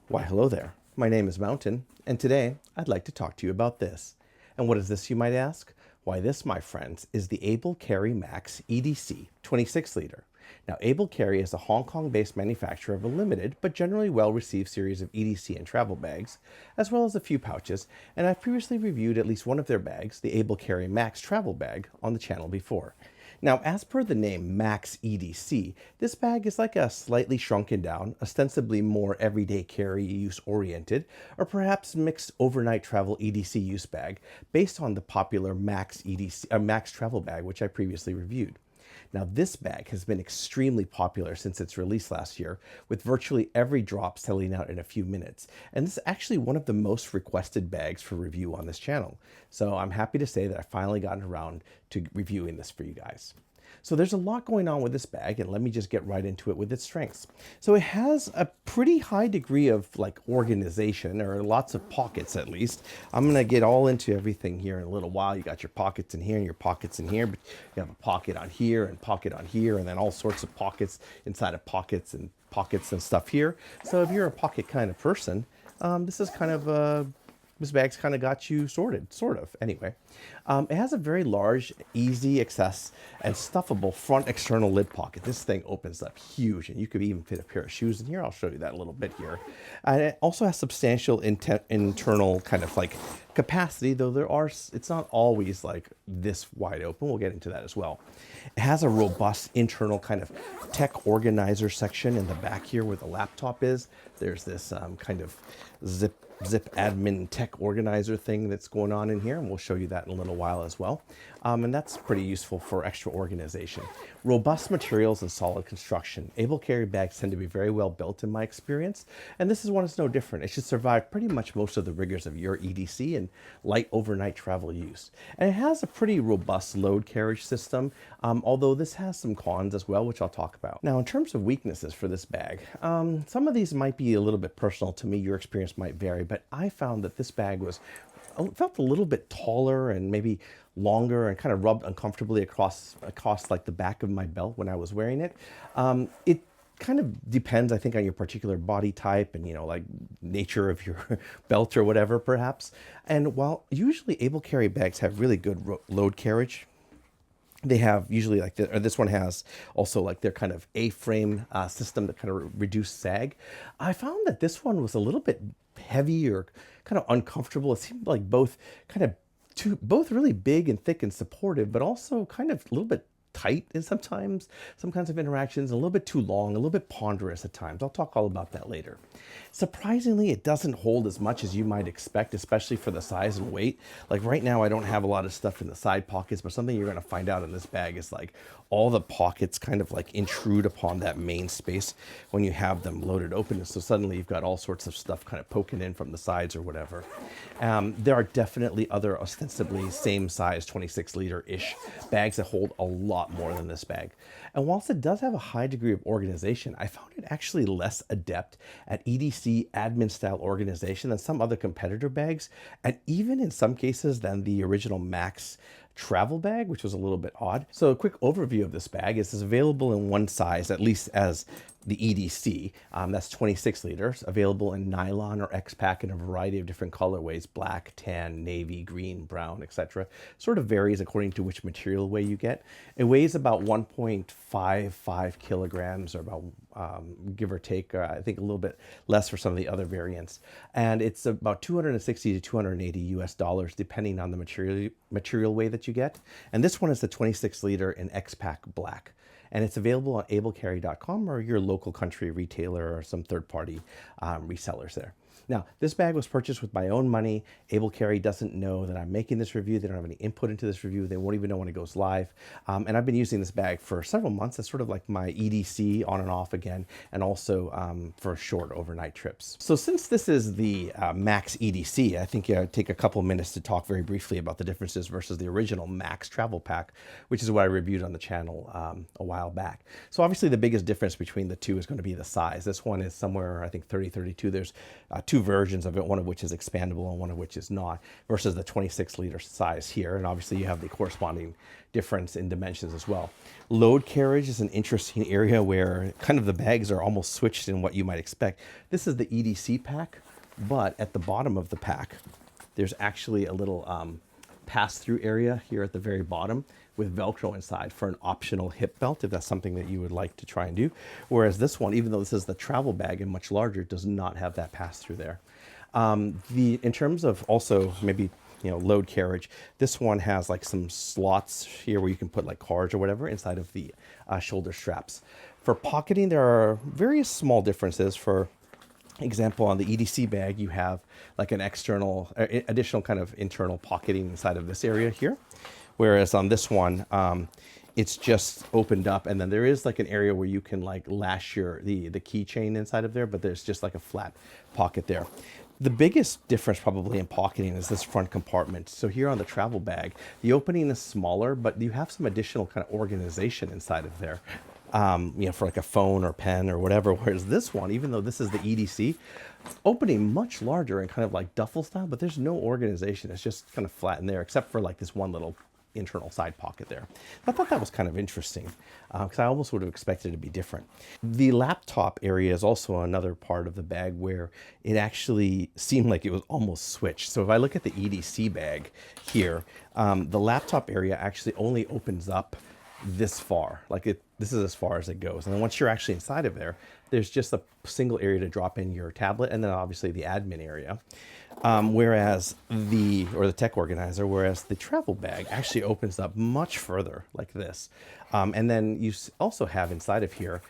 Why, hello there. My name is Mountain, and today I'd like to talk to you about this. And what is this, you might ask? Why, this, my friends, is the Able Carry Max EDC 26 liter. Now, Able Carry is a Hong Kong-based manufacturer of a limited but generally well-received series of EDC and travel bags, as well as a few pouches, and I've previously reviewed at least one of their bags, the Able Carry Max travel bag, on the channel before. Now, as per the name Max EDC, this bag is like a slightly shrunken down, ostensibly more everyday carry use oriented, or perhaps mixed overnight travel EDC use bag based on the popular Max EDC, Max travel bag, which I previously reviewed. Now, this bag has been extremely popular since its release last year, with virtually every drop selling out in a few minutes. And this is actually one of the most requested bags for review on this channel. So I'm happy to say that I've finally gotten around to reviewing this for you guys. So there's a lot going on with this bag, and let me just get right into it with its strengths. So it has a pretty high degree of organization, or lots of pockets at least. I'm going to get all into everything here in a little while. You got your pockets in here and your pockets in here, but you have a pocket on here and pocket on here, and then all sorts of pockets inside of pockets and stuff here. So if you're a pocket kind of person, this is kind of this bag's kind of got you sorted, sort of, anyway. It has a very large, easy access and stuffable front external lid pocket. This thing opens up huge, and you could even fit a pair of shoes in here. I'll show you that a little bit here. And it also has substantial internal kind of capacity, though it's not always like this wide open. We'll get into that as well. It has a robust internal kind of tech organizer section in the back here where the laptop is. There's this kind of zip admin tech organizer thing that's going on in here, and we'll show you that in a little while as well. And that's pretty useful for extra organization. Robust materials and solid construction. Able carry bags tend to be very well built in my experience, and this is one that's no different. It should survive pretty much most of the rigors of your EDC and light overnight travel use. And it has a pretty robust load carriage system, although this has some cons as well, which I'll talk about. Now, in terms of weaknesses for this bag, some of these might be a little bit personal to me. Your experience might vary, but I found that this bag felt a little bit taller and maybe longer and kind of rubbed uncomfortably across like the back of my belt when I was wearing it. It kind of depends, I think, on your particular body type and, like nature of your belt or whatever, perhaps. And while usually Able Carry bags have really good load carriage, they have usually this one has also their kind of A-frame system that kind of reduce sag. I found that this one was a little bit heavy or kind of uncomfortable. It seemed like both really big and thick and supportive, but also kind of a little bit tight in some kinds of interactions, a little bit too long, a little bit ponderous at times. I'll talk all about that later. Surprisingly, it doesn't hold as much as you might expect, especially for the size and weight. Like right now, I don't have a lot of stuff in the side pockets, but something you're going to find out in this bag is all the pockets kind of intrude upon that main space when you have them loaded open. So suddenly you've got all sorts of stuff kind of poking in from the sides or whatever. There are definitely other ostensibly same size 26 liter-ish bags that hold a lot more than this bag. And whilst it does have a high degree of organization, I found it actually less adept at EDC admin style organization than some other competitor bags, and even in some cases than the original Max travel bag, which was a little bit odd. So a quick overview of this bag is it's available in one size, at least as the EDC, that's 26 liters, available in nylon or X-Pack in a variety of different colorways, black, tan, navy, green, brown, etc. Sort of varies according to which material weight you get. It weighs about 1.55 kilograms, or about give or take, I think a little bit less for some of the other variants. And it's about 260 to 280 US dollars, depending on the material weight that you get. And this one is the 26 liter in X-Pack black. And it's available on ablecarry.com or your local country retailer or some third-party resellers there. Now, this bag was purchased with my own money. Able Carry doesn't know that I'm making this review. They don't have any input into this review. They won't even know when it goes live. And I've been using this bag for several months. It's sort of like my EDC on and off again, and also for short overnight trips. So since this is the Max EDC, I think I'd take a couple minutes to talk very briefly about the differences versus the original Max travel pack, which is what I reviewed on the channel a while back. So obviously the biggest difference between the two is going to be the size. This one is somewhere, I think, 30, 32. There's two versions of it, one of which is expandable and one of which is not, versus the 26-liter size here. And obviously you have the corresponding difference in dimensions as well. Load carriage is an interesting area where kind of the bags are almost switched in what you might expect. This is the EDC pack, but at the bottom of the pack, there's actually a little pass-through area here at the very bottom with Velcro inside for an optional hip belt, if that's something that you would like to try and do. Whereas this one, even though this is the travel bag and much larger, does not have that pass-through there. In terms of also maybe, you know, load carriage, this one has like some slots here where you can put like cards or whatever inside of the shoulder straps. For pocketing, there are various small differences. For example, on the EDC bag, you have like an external, additional kind of internal pocketing inside of this area here. Whereas on this one, it's just opened up, and then there is like an area where you can like lash the keychain inside of there, but there's just like a flat pocket there. The biggest difference probably in pocketing is this front compartment. So here on the travel bag, the opening is smaller, but you have some additional kind of organization inside of there. You know, for like a phone or pen or whatever. Whereas this one, even though this is the EDC, opening much larger and kind of like duffel style, but there's no organization. It's just kind of flat in there, except for like this one little internal side pocket there. I thought that was kind of interesting because I almost would have expected it to be different. The laptop area is also another part of the bag where it actually seemed like it was almost switched. So if I look at the EDC bag here, the laptop area actually only opens up this far, this is as far as it goes. And then once you're actually inside of there, there's just a single area to drop in your tablet, and then obviously the admin area. Whereas the tech organizer, whereas the travel bag actually opens up much further like this. And then you also have inside of here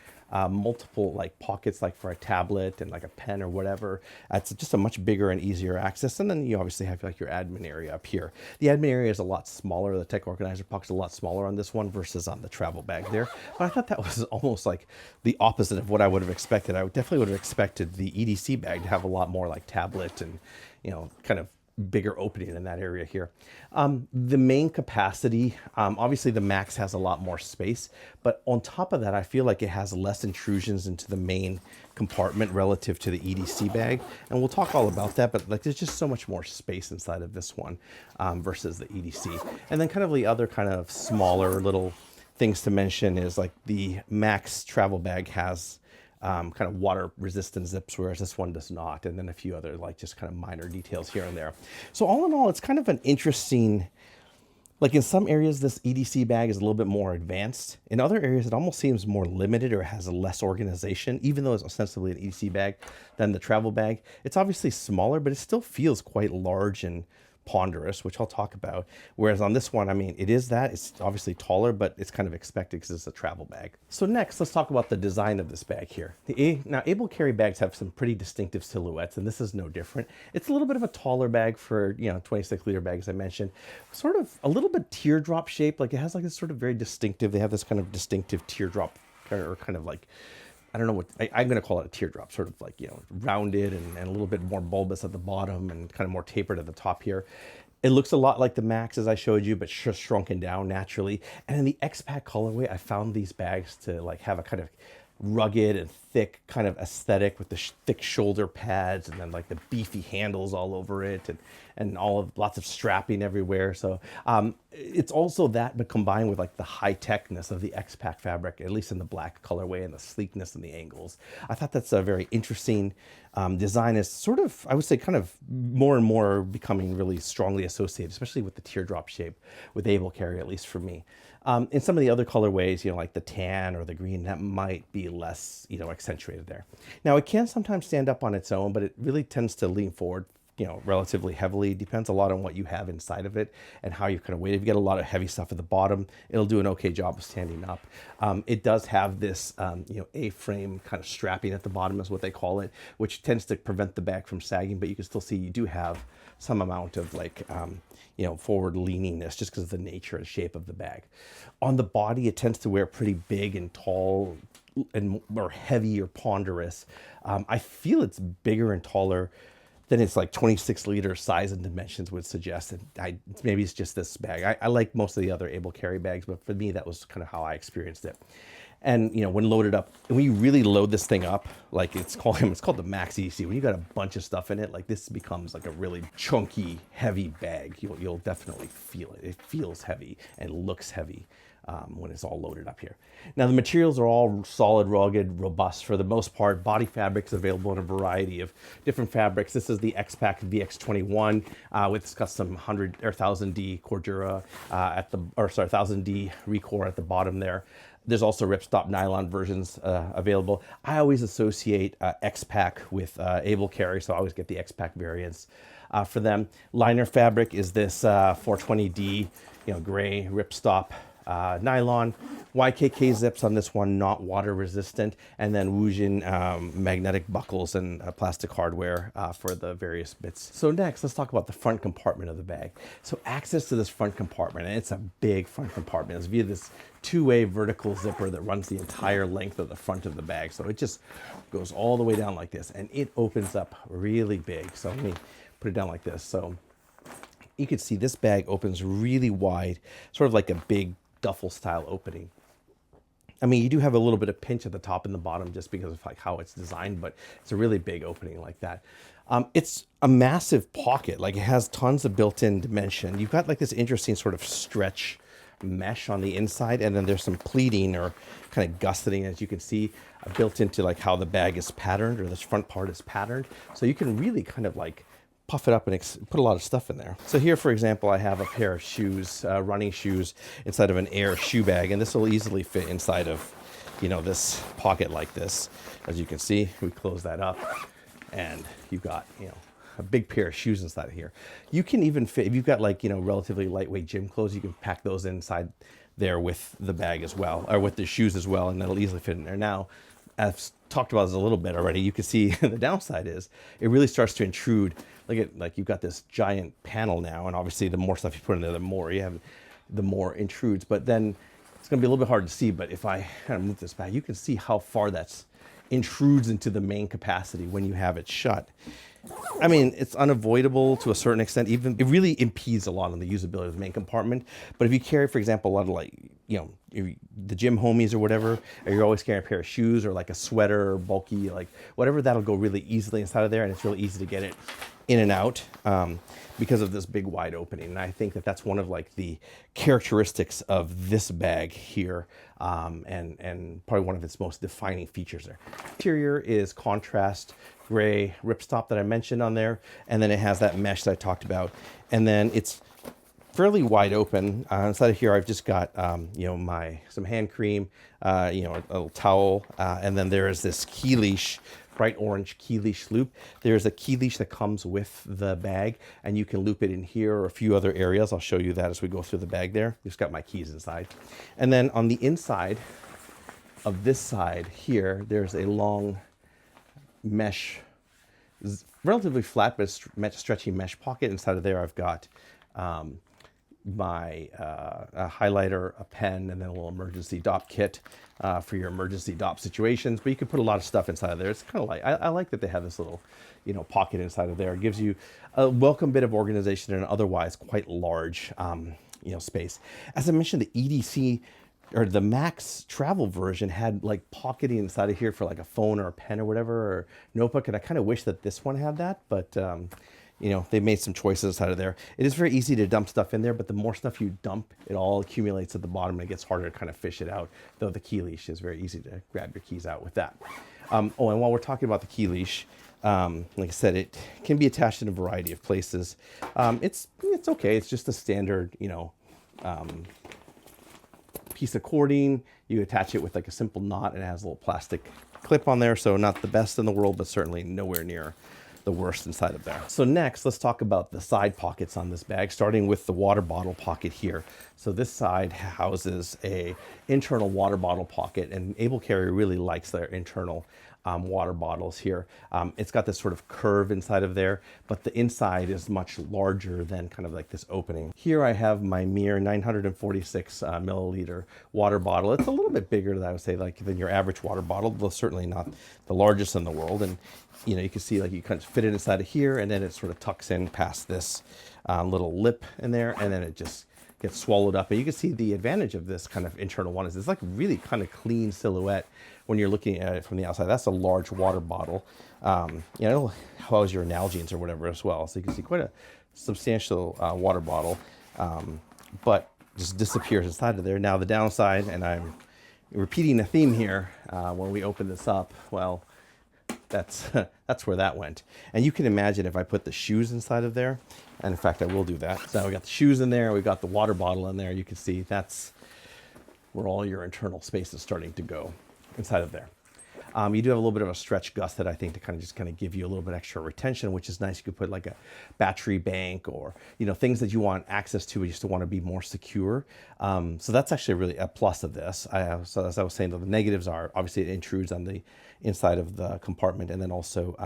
multiple like pockets, like for a tablet and like a pen or whatever. It's just a much bigger and easier access. And then you obviously have like your admin area up here. The admin area is a lot smaller. The tech organizer pocket's a lot smaller on this one versus on the travel bag there. But I thought that was almost like the opposite of what I would have expected. I definitely would have expected the EDC bag to have a lot more like tablet and, you know, kind of bigger opening in that area here. The main capacity, obviously the Max has a lot more space, but on top of that, I feel like it has less intrusions into the main compartment relative to the EDC bag. And we'll talk all about that, but like there's just so much more space inside of this one versus the EDC. And then kind of the other kind of smaller little things to mention is like the Max travel bag has kind of water resistant zips, whereas this one does not. And then a few other like just kind of minor details here and there. So all in all, it's kind of an interesting, like in some areas, this EDC bag is a little bit more advanced. In other areas, it almost seems more limited or has a less organization, even though it's ostensibly an EDC bag than the travel bag. It's obviously smaller, but it still feels quite large and ponderous, which I'll talk about. Whereas on this one, I mean, it's obviously taller, but it's kind of expected because it's a travel bag. So next, let's talk about the design of this bag here. Now, Able Carry bags have some pretty distinctive silhouettes, and this is no different. It's a little bit of a taller bag for, you know, 26-liter bags I mentioned. Sort of a little bit teardrop shaped, like it has like this sort of very distinctive, they have this kind of distinctive teardrop, or kind of like, I don't know what, I'm going to call it a teardrop, sort of like, you know, rounded and a little bit more bulbous at the bottom and kind of more tapered at the top here. It looks a lot like the Max as I showed you, but shrunken down naturally. And in the X-Pack colorway, I found these bags to like have a kind of rugged and thick kind of aesthetic with the thick shoulder pads and then like the beefy handles all over it and lots of strapping everywhere. So it's also that, but combined with like the high techness of the X-Pack fabric, at least in the black colorway, and the sleekness and the angles. I thought that's a very interesting design. Is sort of, I would say, kind of more and more becoming really strongly associated, especially with the teardrop shape with Able Carry, at least for me. In some of the other colorways, you know, like the tan or the green, that might be less, you know, accentuated there. Now, it can sometimes stand up on its own, but it really tends to lean forward, you know, relatively heavily. Depends a lot on what you have inside of it and how you kind of weight it. If you get a lot of heavy stuff at the bottom, it'll do an okay job of standing up. It does have this, you know, A-frame kind of strapping at the bottom is what they call it, which tends to prevent the bag from sagging, but you can still see you do have some amount of like, you know, forward leaningness just because of the nature and shape of the bag. On the body, it tends to wear pretty big and tall and or heavy or ponderous. I feel it's bigger and taller than its like 26-liter size and dimensions would suggest. And maybe it's just this bag. I like most of the other Able Carry bags, but for me, that was kind of how I experienced it. And when loaded up, and when you really load this thing up, like it's called the Max EDC. When you got a bunch of stuff in it, like this becomes like a really chunky, heavy bag. You'll definitely feel it. It feels heavy and looks heavy when it's all loaded up here. Now the materials are all solid, rugged, robust for the most part. Body fabrics available in a variety of different fabrics. This is the X-Pac VX21 with it's got some 100 or 1000D Cordura 1000D Recore at the bottom there. There's also ripstop nylon versions available. I always associate X-Pac with Able Carry, so I always get the X-Pac variants for them. Liner fabric is this 420D, gray ripstop nylon. YKK zips on this one, not water resistant, and then Woojin magnetic buckles and plastic hardware for the various bits. So next, let's talk about the front compartment of the bag. So access to this front compartment, and it's a big front compartment. It's via this two-way vertical zipper that runs the entire length of the front of the bag. So it just goes all the way down like this, and it opens up really big. So let me put it down like this. So you can see this bag opens really wide, sort of like a big duffel style opening. I mean, you do have a little bit of pinch at the top and the bottom just because of like how it's designed, but it's a really big opening like that. It's a massive pocket. Like it has tons of built-in dimension. You've got like this interesting sort of stretch mesh on the inside, and then there's some pleating or kind of gusseting, as you can see, built into like how the bag is patterned, or this front part is patterned. So you can really kind of like puff it up and put a lot of stuff in there. So here, for example, I have a pair of shoes, running shoes, inside of an Air shoe bag, and this will easily fit inside of, this pocket like this. As you can see, we close that up, and you've got, a big pair of shoes inside of here. You can even fit, if you've got like, relatively lightweight gym clothes, you can pack those inside there with the bag as well, or with the shoes as well, and that'll easily fit in there. Now, I've talked about this a little bit already. You can see the downside is it really starts to intrude. Look at, like, you've got this giant panel now, and obviously the more stuff you put in there, the more intrudes. But then it's going to be a little bit hard to see. But if I kind of move this back, you can see how far that's intrudes into the main capacity when you have it shut. I mean, it's unavoidable to a certain extent. Even it really impedes a lot on the usability of the main compartment. But if you carry, for example, a lot of like, the gym homies or whatever, or you're always carrying a pair of shoes or like a sweater or bulky, like whatever, that'll go really easily inside of there, and it's really easy to get it in and out because of this big wide opening. And I think that that's one of like the characteristics of this bag here, and probably one of its most defining features there. Interior is contrast gray ripstop that I mentioned on there, and then it has that mesh that I talked about, and then it's fairly wide open. Inside of here, I've just got some hand cream, a little towel, and then there is this key leash, bright orange key leash loop. There's a key leash that comes with the bag, and you can loop it in here or a few other areas. I'll show you that as we go through the bag there. Just got my keys inside. And then on the inside of this side here, there's a long mesh, relatively flat but stretchy mesh pocket. Inside of there, I've got my a highlighter, a pen, and then a little emergency DOP kit for your emergency DOP situations. But you can put a lot of stuff inside of there. It's kind of like, I like that they have this little, pocket inside of there. It gives you a welcome bit of organization in an otherwise quite large, space. As I mentioned, the EDC or the Max travel version had like pocketing inside of here for like a phone or a pen or whatever, or notebook. And I kind of wish that this one had that, but they made some choices out of there. It is very easy to dump stuff in there, but the more stuff you dump, it all accumulates at the bottom, and it gets harder to kind of fish it out, though the key leash is very easy to grab your keys out with that. And while we're talking about the key leash, like I said, it can be attached in a variety of places. It's okay. It's just a standard, piece of cording. You attach it with like a simple knot, and it has a little plastic clip on there. So not the best in the world, but certainly nowhere near the worst inside of there. So next, let's talk about the side pockets on this bag, starting with the water bottle pocket here. So this side houses a internal water bottle pocket, and Able Carry really likes their internal water bottles here. It's got this sort of curve inside of there, but the inside is much larger than kind of like this opening. Here I have my mere 946 milliliter water bottle. It's a little bit bigger than I would say than your average water bottle, though certainly not the largest in the world. And you can see like you kind of fit it inside of here, and then it sort of tucks in past this little lip in there, and then it just gets swallowed up. And you can see the advantage of this kind of internal one is it's like really kind of clean silhouette when you're looking at it from the outside. That's a large water bottle. You know, house your Nalgene's or whatever as well. So you can see quite a substantial water bottle, but just disappears inside of there. Now the downside, and I'm repeating a theme here, when we open this up, well, that's where that went. And you can imagine if I put the shoes inside of there, and in fact I will do that. So we got the shoes in there, we got the water bottle in there. You can see that's where all your internal space is starting to go inside of there. You do have a little bit of a stretch gusset, I think, to kind of give you a little bit extra retention, which is nice. You could put like a battery bank or, you know, things that you want access to, but you still want to be more secure. So that's actually really a plus of this. So as I was saying, the negatives are obviously it intrudes on the inside of the compartment, and then also,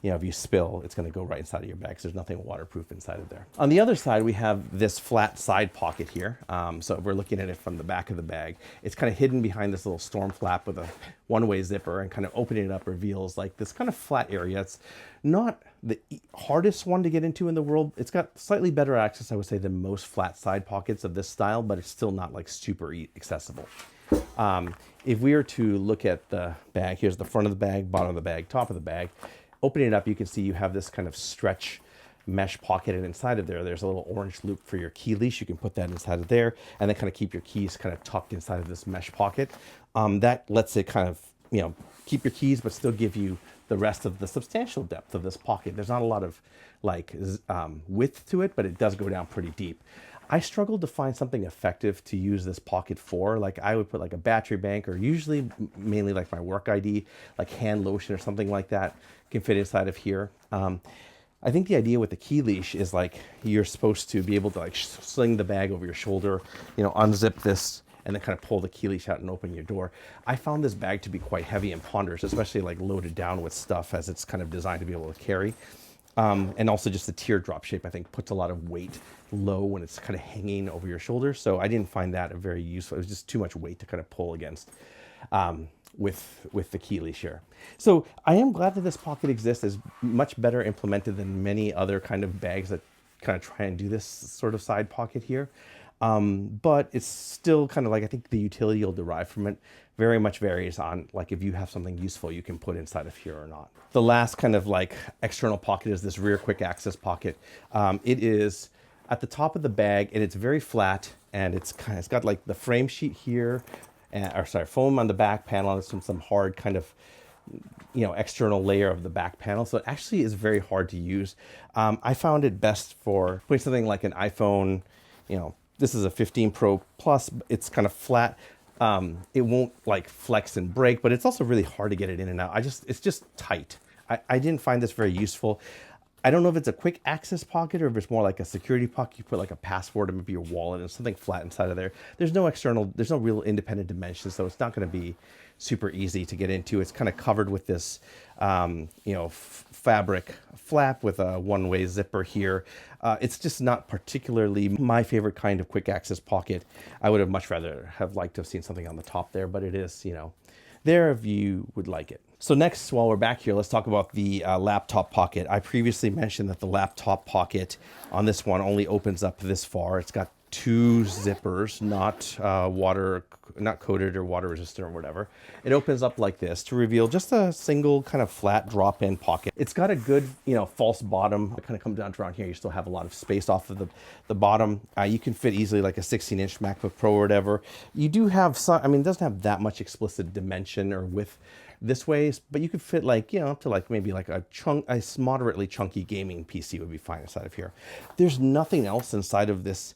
you know, if you spill, it's going to go right inside of your bag because there's nothing waterproof inside of there. On the other side, we have this flat side pocket here. So we're looking at it from the back of the bag. It's kind of hidden behind this little storm flap with a one-way zipper, and kind of opening it up reveals like this kind of flat area. It's not the hardest one to get into in the world. It's got slightly better access, I would say, than most flat side pockets of this style, but it's still not like super accessible. If we were to look at the bag, here's the front of the bag, bottom of the bag, top of the bag. Opening it up, you can see you have this kind of stretch mesh pocket, and inside of there, there's a little orange loop for your key leash. You can put that inside of there, and then kind of keep your keys kind of tucked inside of this mesh pocket. That lets it kind of, you know, keep your keys, but still give you the rest of the substantial depth of this pocket. There's not a lot of like width to it, but it does go down pretty deep. I struggled to find something effective to use this pocket for. Like I would put like a battery bank, or usually mainly like my work ID, like hand lotion or something like that can fit inside of here. I think the idea with the key leash is like you're supposed to be able to like sling the bag over your shoulder, you know, unzip this and then kind of pull the key leash out and open your door. I found this bag to be quite heavy and ponderous, especially like loaded down with stuff as it's kind of designed to be able to carry. And also just the teardrop shape, I think, puts a lot of weight low when it's kind of hanging over your shoulder. So I didn't find that very useful. It was just too much weight to kind of pull against with the key leash here. So I am glad that this pocket exists. It's much better implemented than many other kind of bags that kind of try and do this sort of side pocket here. But it's still kind of like, I think the utility you'll derive from it very much varies on like if you have something useful you can put inside of here or not. The last kind of like external pocket is this rear quick access pocket. It is at the top of the bag, and it's very flat, and it's got like the frame sheet here, foam on the back panel, and some hard kind of, you know, external layer of the back panel. So it actually is very hard to use. I found it best for putting something like an iPhone, you know, this is a 15 Pro Plus, it's kind of flat. It won't like flex and break, but it's also really hard to get it in and out. It's just tight. I didn't find this very useful. I don't know if it's a quick access pocket or if it's more like a security pocket. You put like a password or maybe your wallet and something flat inside of there. There's no real independent dimensions, so it's not going to be super easy to get into. It's kind of covered with this, you know, fabric flap with a one-way zipper here. It's just not particularly my favorite kind of quick access pocket. I would have much rather have liked to have seen something on the top there, but it is, you know, there if you would like it. So next, while we're back here, let's talk about the laptop pocket. I previously mentioned that the laptop pocket on this one only opens up this far. It's got two zippers, not coated or water resistant or whatever. It opens up like this to reveal just a single kind of flat drop-in pocket. It's got a good, you know, false bottom. It kind of comes down to around here. You still have a lot of space off of the bottom. You can fit easily like a 16-inch MacBook Pro or whatever. You do have some, I mean, it doesn't have that much explicit dimension or width this way, but you could fit like, you know, up to like maybe like a moderately chunky gaming PC would be fine inside of here. There's nothing else inside of this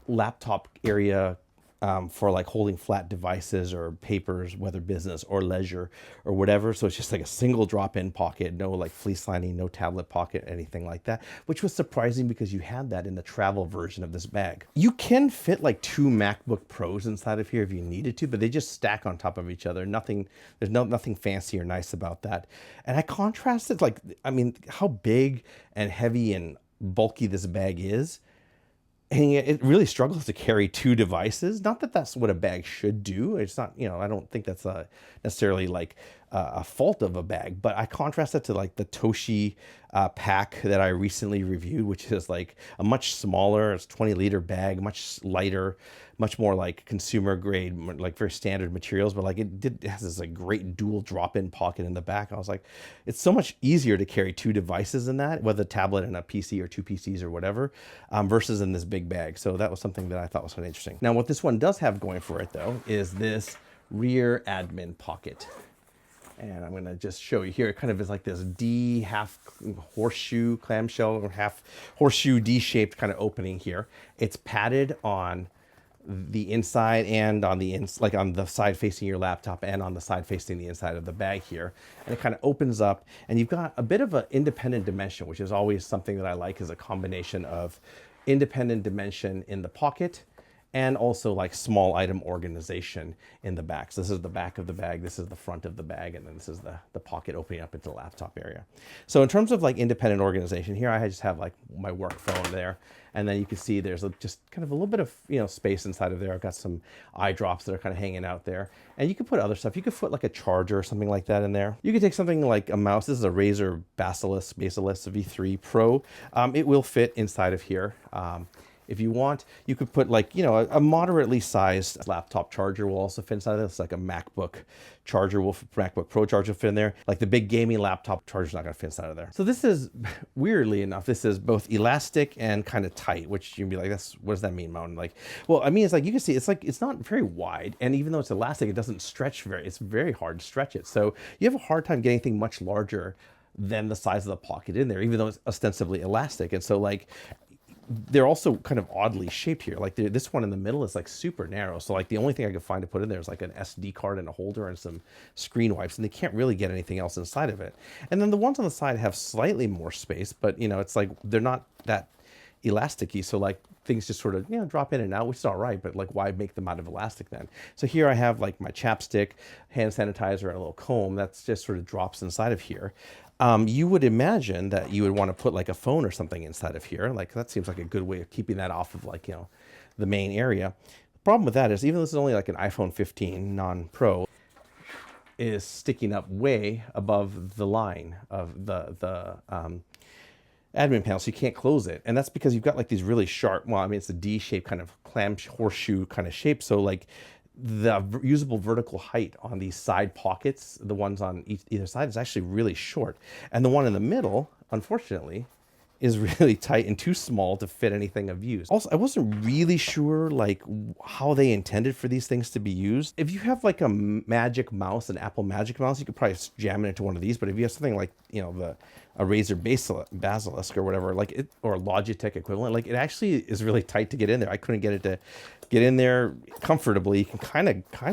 laptop area for like holding flat devices or papers, whether business or leisure or whatever. So it's just like a single drop-in pocket, no like fleece lining, no tablet pocket, anything like that, which was surprising because you had that in the travel version of this bag. You can fit like two MacBook Pros inside of here if you needed to, but they just stack on top of each other. There's nothing fancy or nice about that. And I contrasted, like, I mean, how big and heavy and bulky this bag is. And it really struggles to carry two devices. Not that that's what a bag should do. It's not, you know, I don't think that's necessarily like a fault of a bag, but I contrast that to like the Toshi pack that I recently reviewed, which is like a much smaller, it's 20-liter bag, much lighter, much more like consumer grade, like very standard materials, but like it has this like great dual drop-in pocket in the back. I was like, it's so much easier to carry two devices in that, whether a tablet and a PC or two PCs or whatever, versus in this big bag. So that was something that I thought was kind of interesting. Now, what this one does have going for it though, is this rear admin pocket. And I'm going to just show you here. It kind of is like this D half horseshoe clamshell or half horseshoe D-shaped kind of opening here. It's padded on the inside and on the like on the side facing your laptop and on the side facing the inside of the bag here. And it kind of opens up and you've got a bit of an independent dimension, which is always something that I like, is a combination of independent dimension in the pocket and also like small item organization in the back. So this is the back of the bag, this is the front of the bag, and then this is the pocket opening up into the laptop area. So in terms of like independent organization, here I just have like my work phone there, and then you can see there's just kind of a little bit of, you know, space inside of there. I've got some eye drops that are kind of hanging out there, and you could put other stuff. You could put like a charger or something like that in there. You could take something like a mouse. This is a Razer Basilisk V3 Pro. It will fit inside of here. If you want, you could put like, you know, a moderately sized laptop charger will also fit inside of this, like a MacBook charger MacBook Pro charger will fit in there. Like the big gaming laptop charger is not going to fit inside of there. So this is, weirdly enough, this is both elastic and kind of tight, which you'd be like, what does that mean, Mountain? Like, well, I mean, it's like, you can see, it's like, it's not very wide. And even though it's elastic, it doesn't stretch it's very hard to stretch it. So you have a hard time getting anything much larger than the size of the pocket in there, even though it's ostensibly elastic. And so like, they're also kind of oddly shaped here. Like this one in the middle is like super narrow. So like the only thing I could find to put in there is like an SD card and a holder and some screen wipes, and they can't really get anything else inside of it. And then the ones on the side have slightly more space, but you know, it's like, they're not that elasticy. So like things just sort of, you know, drop in and out, which is all right, but like why make them out of elastic then? So here I have like my chapstick, hand sanitizer, and a little comb that's just sort of drops inside of here. You would imagine that you would want to put like a phone or something inside of here. Like that seems like a good way of keeping that off of like, you know, the main area. The problem with that is, even though this is only like an iPhone 15 non-Pro, is sticking up way above the line of the admin panel, so you can't close it. And that's because you've got like these really sharp, well, I mean, it's a D-shaped kind of clam horseshoe kind of shape. So like the usable vertical height on these side pockets, the ones on either side, is actually really short. And the one in the middle, unfortunately, is really tight and too small to fit anything of use. Also, I wasn't really sure like how they intended for these things to be used. If you have like a Magic Mouse, an Apple Magic Mouse, you could probably jam it into one of these. But if you have something like, you know, a Razer Basilisk or whatever, like it, or a Logitech equivalent, like it actually is really tight to get in there. I couldn't get it to get in there comfortably. You can kind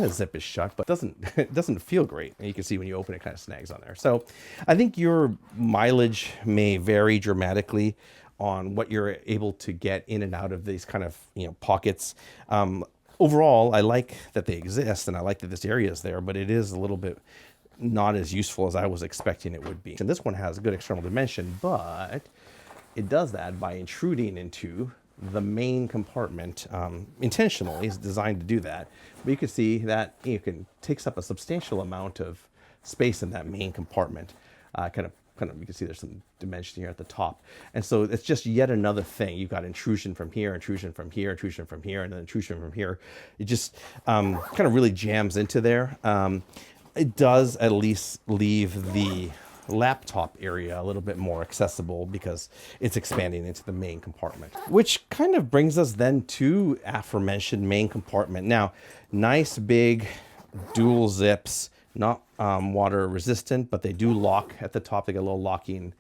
of zip it shut, but it doesn't feel great. And you can see when you open it, it kind of snags on there. So I think your mileage may vary dramatically on what you're able to get in and out of these kind of, you know, pockets. Overall, I like that they exist and I like that this area is there, but it is a little bit not as useful as I was expecting it would be. And this one has a good external dimension, but it does that by intruding into the main compartment intentionally. It's designed to do that. But you can see that takes up a substantial amount of space in that main compartment. Kind of, you can see there's some dimension here at the top. And so it's just yet another thing. You've got intrusion from here, intrusion from here, intrusion from here, and then intrusion from here. It just kind of really jams into there. It does at least leave the laptop area a little bit more accessible because it's expanding into the main compartment, which kind of brings us then to aforementioned main compartment. Now, nice big dual zips, not water resistant, but they do lock at the top. They got little locking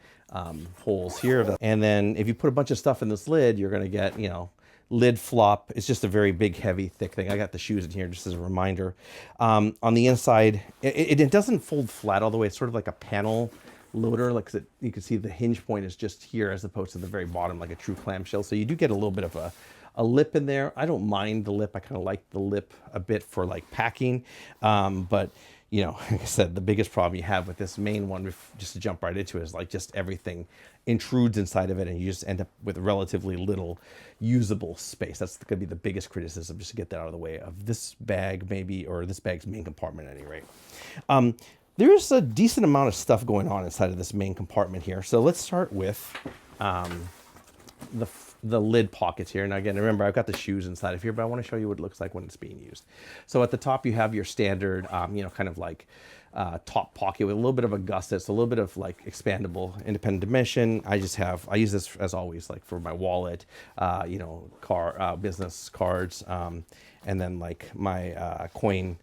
holes here. And then if you put a bunch of stuff in this lid, you're going to get, you know, lid flop. It's just a very big, heavy, thick thing. I got the shoes in here just as a reminder. On the inside, it doesn't fold flat all the way. It's sort of like a panel loader. Like you can see the hinge point is just here as opposed to the very bottom, like a true clamshell. So you do get a little bit of a lip in there. I don't mind the lip. I kind of like the lip a bit for like packing. But you know, like I said, the biggest problem you have with this main one, just to jump right into it, is like just everything intrudes inside of it and you just end up with relatively little usable space. That's going to be the biggest criticism, just to get that out of the way of this bag maybe, or this bag's main compartment at any rate. There's a decent amount of stuff going on inside of this main compartment here. So let's start with the lid pockets here. And again, remember, I've got the shoes inside of here, but I want to show you what it looks like when it's being used. So at the top, you have your standard, kind of like top pocket with a little bit of a gusset, so a little bit of like expandable independent dimension. I use this as always, like for my wallet, business cards, and then like my coin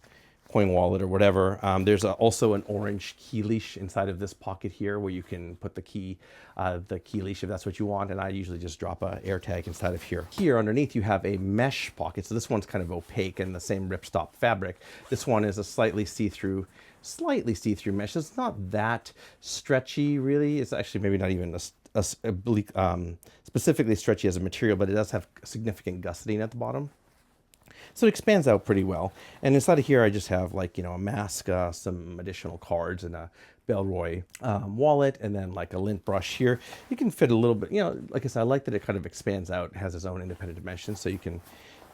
wallet or whatever. There's also an orange key leash inside of this pocket here where you can put the key leash if that's what you want. And I usually just drop a air tag inside of here. Here underneath you have a mesh pocket. So this one's kind of opaque and the same ripstop fabric. This one is a slightly see-through mesh. It's not that stretchy really. It's actually maybe not even specifically stretchy as a material, but it does have significant gusseting at the bottom. So it expands out pretty well. And inside of here, I just have like, a mask, some additional cards, and a Belroy wallet, and then like a lint brush here. You can fit a little bit, like I said, I like that it kind of expands out, has its own independent dimensions, so you can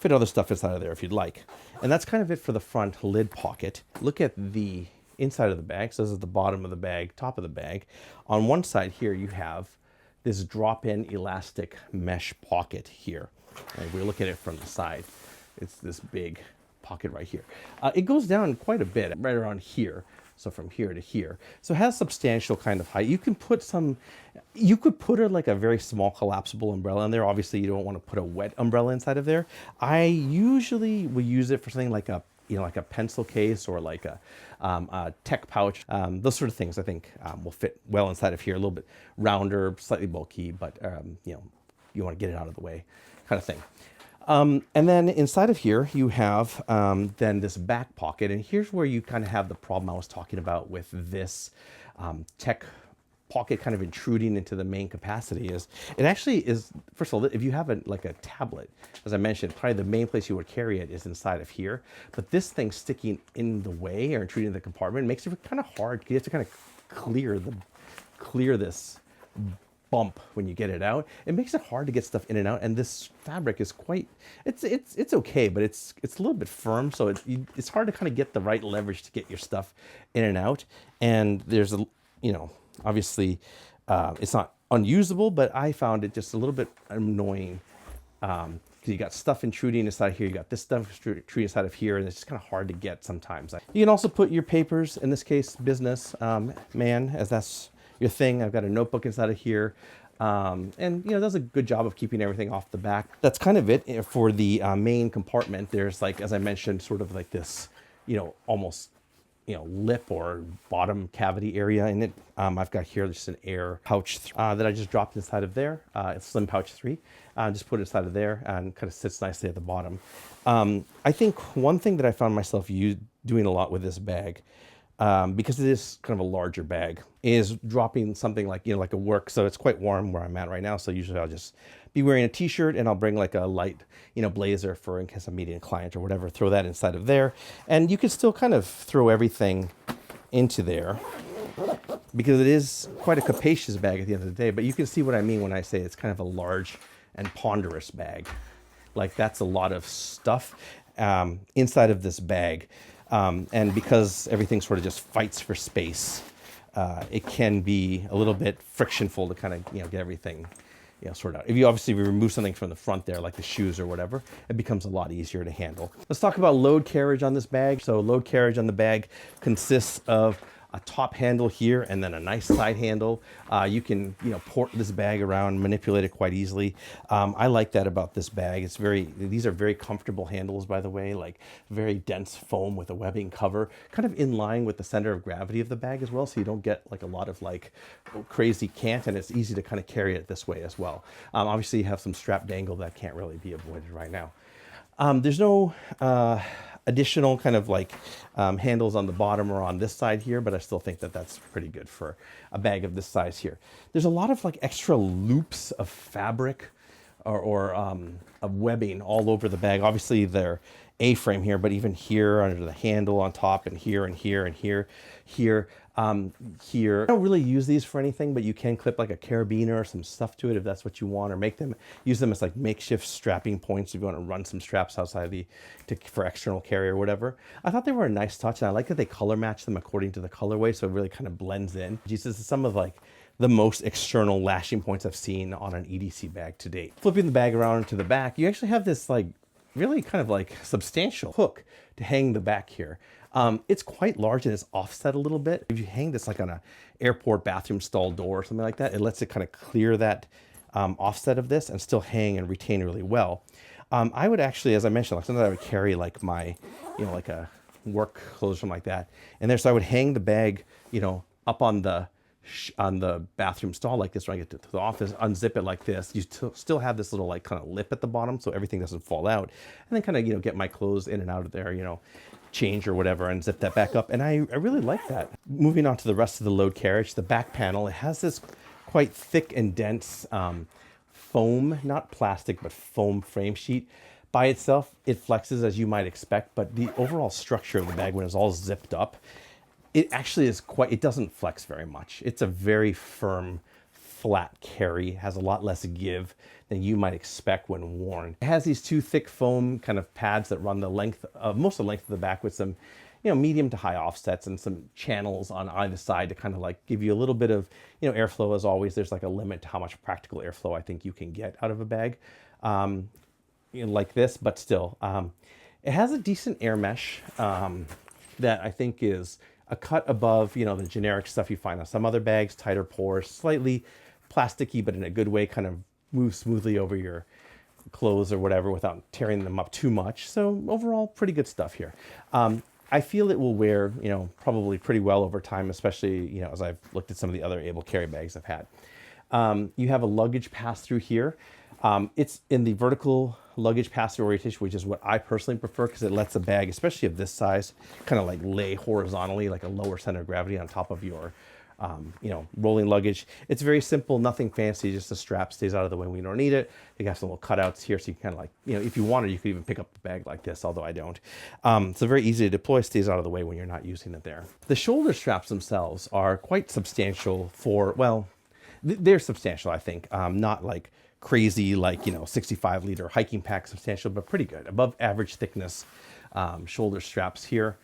fit other stuff inside of there if you'd like. And that's kind of it for the front lid pocket. Look at the inside of the bag. So this is the bottom of the bag, top of the bag. On one side here, you have this drop-in elastic mesh pocket here. And we look at it from the side. It's this big pocket right here. It goes down quite a bit, right around here. So from here to here. So it has substantial kind of height. You could put like a very small collapsible umbrella in there. Obviously you don't want to put a wet umbrella inside of there. I usually will use it for something like a pencil case or like a tech pouch. Those sort of things I think will fit well inside of here. A little bit rounder, slightly bulky, but you want to get it out of the way kind of thing. And then inside of here, you have then this back pocket. And here's where you kind of have the problem I was talking about with this tech pocket kind of intruding into the main capacity. Is it actually is, first of all, if you have a tablet, as I mentioned, probably the main place you would carry it is inside of here. But this thing sticking in the way or intruding in the compartment makes it kind of hard. You have to kind of clear this bump when you get it out. It makes it hard to get stuff in and out, and this fabric is quite, it's okay, but it's a little bit firm, so it's hard to kind of get the right leverage to get your stuff in and out. And there's obviously it's not unusable, but I found it just a little bit annoying because you got stuff intruding inside here, you got this stuff intruding inside of here, and it's just kind of hard to get sometimes. You can also put your papers, in this case business, as that's your thing. I've got a notebook inside of here, and does a good job of keeping everything off the back. That's kind of it for the main compartment. There's, like, as I mentioned, sort of like this, almost lip or bottom cavity area in it. I've got here just an air pouch that I just dropped inside of there. It's Slim Pouch 3. Just put it inside of there and kind of sits nicely at the bottom. I think one thing that I found myself doing a lot with this bag, because it is kind of a larger bag, is dropping something like, like a work. So it's quite warm where I'm at right now. So usually I'll just be wearing a t-shirt and I'll bring like a light, blazer for in case I'm meeting a client or whatever, throw that inside of there. And you can still kind of throw everything into there because it is quite a capacious bag at the end of the day. But you can see what I mean when I say it's kind of a large and ponderous bag. Like, that's a lot of stuff inside of this bag. And because everything sort of just fights for space, it can be a little bit frictionful to kind of, get everything, sorted out. If you obviously remove something from the front there, like the shoes or whatever, it becomes a lot easier to handle. Let's talk about load carriage on this bag. So load carriage on the bag consists of a top handle here and then a nice side handle. You can, port this bag around, manipulate it quite easily. I like that about this bag. These are very comfortable handles, by the way, like very dense foam with a webbing cover, kind of in line with the center of gravity of the bag as well. So you don't get like a lot of like crazy cant, and it's easy to kind of carry it this way as well. Obviously you have some strap dangle that can't really be avoided right now. There's no additional kind of like handles on the bottom or on this side here, but I still think that that's pretty good for a bag of this size here. There's a lot of like extra loops of fabric or of webbing all over the bag. Obviously they're A-frame here, but even here under the handle on top and here and here and here. Here, I don't really use these for anything, but you can clip like a carabiner or some stuff to it if that's what you want, or use them as like makeshift strapping points if you want to run some straps outside for external carry or whatever. I thought they were a nice touch, and I like that they color match them according to the colorway, so it really kind of blends in. This is some of like the most external lashing points I've seen on an EDC bag to date. Flipping the bag around to the back, you actually have this like really kind of like substantial hook to hang the back here. It's quite large and it's offset a little bit. If you hang this like on an airport bathroom stall door or something like that, it lets it kind of clear that offset of this and still hang and retain really well. I would actually, as I mentioned, like sometimes I would carry like my, like a work clothes or something like that in there. So I would hang the bag, up on the bathroom stall like this when I get to the office, unzip it like this. You still have this little like kind of lip at the bottom so everything doesn't fall out, and then kind of get my clothes in and out of there, change or whatever, and zip that back up. And I really like that. Moving on to the rest of the load carriage, the back panel, it has this quite thick and dense foam, not plastic, but foam frame sheet. By itself, it flexes as you might expect, but the overall structure of the bag when it's all zipped up, it actually is it doesn't flex very much. It's a very firm, flat carry, has a lot less give than you might expect when worn. It has these two thick foam kind of pads that run most of the length of the back with some, medium to high offsets and some channels on either side to kind of like give you a little bit of, airflow. As always, there's like a limit to how much practical airflow I think you can get out of a bag, like this, but still. It has a decent air mesh that I think is a cut above, the generic stuff you find on some other bags, tighter pores, slightly plasticky, but in a good way, kind of move smoothly over your clothes or whatever without tearing them up too much. So overall, pretty good stuff here. I feel it will wear, probably pretty well over time, especially, as I've looked at some of the other Able Carry bags I've had. You have a luggage pass-through here. It's in the vertical luggage pass-through orientation, which is what I personally prefer because it lets a bag, especially of this size, kind of like lay horizontally, like a lower center of gravity on top of your, rolling luggage. It's very simple, nothing fancy, just the strap stays out of the way when you don't need it. They got some little cutouts here, so you can kind of like, if you wanted, you could even pick up the bag like this, although I don't. So very easy to deploy, stays out of the way when you're not using it there. The shoulder straps themselves are quite substantial they're substantial, I think, not like crazy, like, 65-liter hiking pack substantial, but pretty good. Above average thickness shoulder straps here.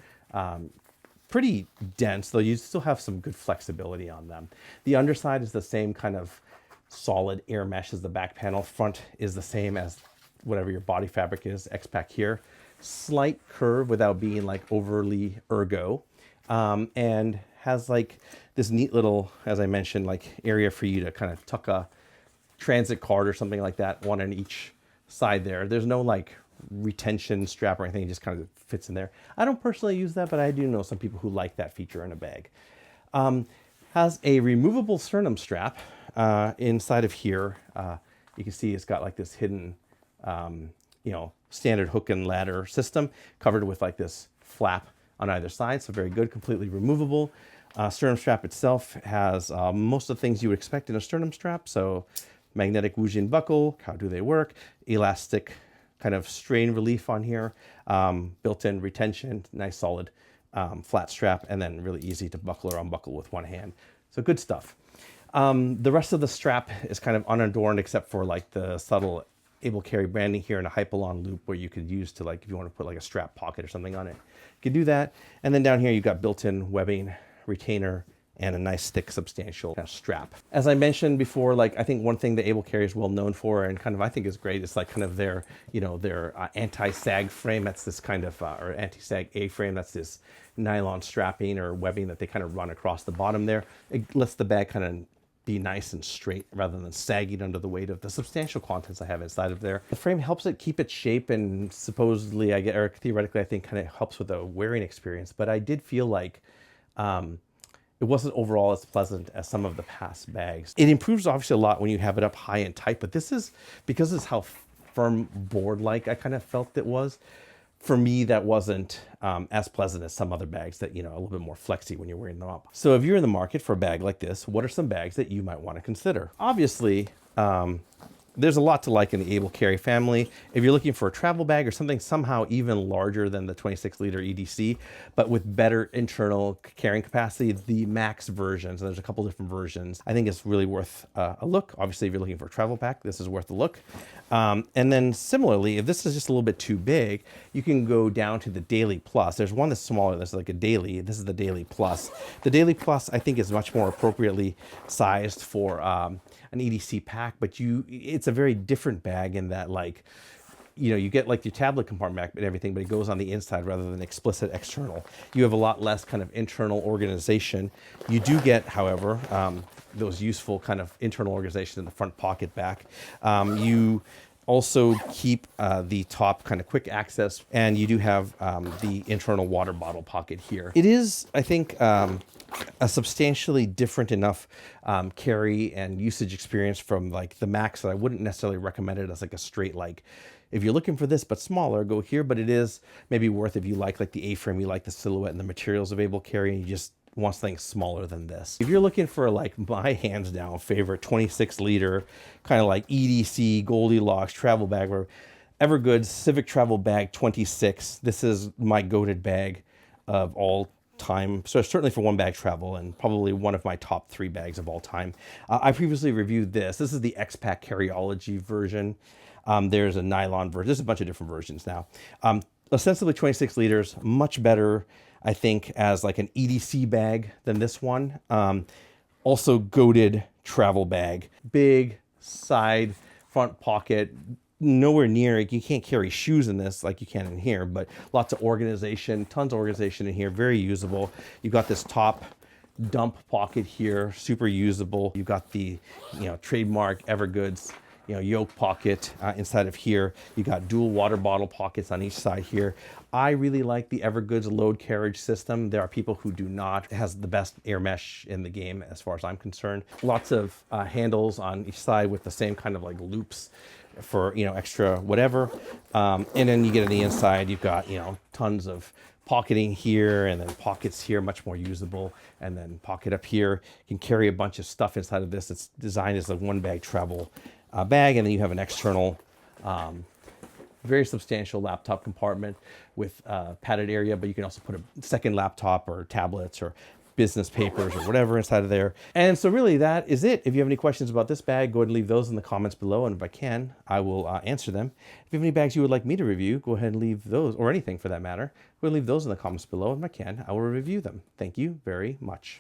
Pretty dense, though you still have some good flexibility on them. The underside is the same kind of solid air mesh as the back panel. Front is the same as whatever your body fabric is, X-Pack here. Slight curve without being like overly ergo. And has like this neat little, as I mentioned, like area for you to kind of tuck a transit card or something like that, one on each side there. There's no like retention strap or anything, it just kind of fits in there. I don't personally use that, but I do know some people who like that feature in a bag. Has a removable sternum strap inside of here. You can see it's got like this hidden, standard hook and ladder system covered with like this flap on either side, so very good, completely removable. Sternum strap itself has most of the things you would expect in a sternum strap, so magnetic Woojin buckle, how do they work, elastic kind of strain relief on here, built-in retention, nice solid flat strap, and then really easy to buckle or unbuckle with one hand. So good stuff. The rest of the strap is kind of unadorned except for like the subtle Able Carry branding here and a Hypalon loop where you could use to, like, if you want to put like a strap pocket or something on it, you could do that. And then down here you've got built-in webbing, retainer, and a nice thick substantial strap. As I mentioned before, like, I think one thing that Able Carry is well known for and kind of I think is great is like kind of their, their anti-sag frame. That's this kind of, or anti-sag A-frame. That's this nylon strapping or webbing that they kind of run across the bottom there. It lets the bag kind of be nice and straight rather than sagging under the weight of the substantial contents I have inside of there. The frame helps it keep its shape and supposedly, or theoretically, I think kind of helps with the wearing experience. But I did feel like it wasn't overall as pleasant as some of the past bags. It improves obviously a lot when you have it up high and tight, but this is, because it's how firm board-like I kind of felt it was, for me, that wasn't as pleasant as some other bags that, a little bit more flexy when you're wearing them up. So if you're in the market for a bag like this, what are some bags that you might want to consider? Obviously, there's a lot to like in the Able Carry family. If you're looking for a travel bag or something somehow even larger than the 26-liter EDC, but with better internal carrying capacity, the Max versions, and there's a couple different versions, I think it's really worth a look. Obviously, if you're looking for a travel pack, this is worth a look. And then similarly, if this is just a little bit too big, you can go down to the Daily Plus. There's one that's smaller, that's like a Daily. This is the Daily Plus. The Daily Plus, I think, is much more appropriately sized for an EDC pack, but it's a very different bag in that, like, you know, you get like your tablet compartment and everything, but it goes on the inside rather than explicit external. You have a lot less kind of internal organization. You do get, however, those useful kind of internal organization in the front pocket back. You also keep the top kind of quick access, and you do have the internal water bottle pocket here. It is, I think, a substantially different enough carry and usage experience from like the Max that I wouldn't necessarily recommend it as like a straight, like, if you're looking for this but smaller, go here. But it is maybe worth, if you like the A-frame, you like the silhouette and the materials of Able Carry, and you just want something smaller than this. If you're looking for like my hands down favorite 26-liter kind of like EDC Goldilocks travel bag, or Evergood Civic Travel Bag 26, this is my goated bag of all time. So certainly for one bag travel, and probably one of my top 3 bags of all time. I previously reviewed this. This is the X-Pack Carryology version. There's a nylon version. There's a bunch of different versions now. Ostensibly 26 liters, much better, I think, as like an EDC bag than this one. Also goated travel bag. Big side front pocket, nowhere near, you can't carry shoes in this like you can in here, but lots of organization, tons of organization in here, very usable. You've got this top dump pocket here, super usable. You've got the, you know, trademark Evergoods, you know, yoke pocket inside of here. You got dual water bottle pockets on each side here. I really like the Evergoods load carriage system. There are people who do not. It has the best air mesh in the game as far as I'm concerned. Lots of handles on each side with the same kind of like loops for, you know, extra whatever. And then you get on the inside, you've got, you know, tons of pocketing here, and then pockets here, much more usable, and then pocket up here. You can carry a bunch of stuff inside of this. It's designed as a one bag travel bag, and then you have an external, very substantial laptop compartment with padded area, but you can also put a second laptop or tablets or business papers or whatever inside of there. And so really that is it. If you have any questions about this bag, go ahead and leave those in the comments below, and if I can, I will answer them. If you have any bags you would like me to review, go ahead and leave those, or anything for that matter, go ahead and leave those in the comments below, and if I can, I will review them. Thank you very much.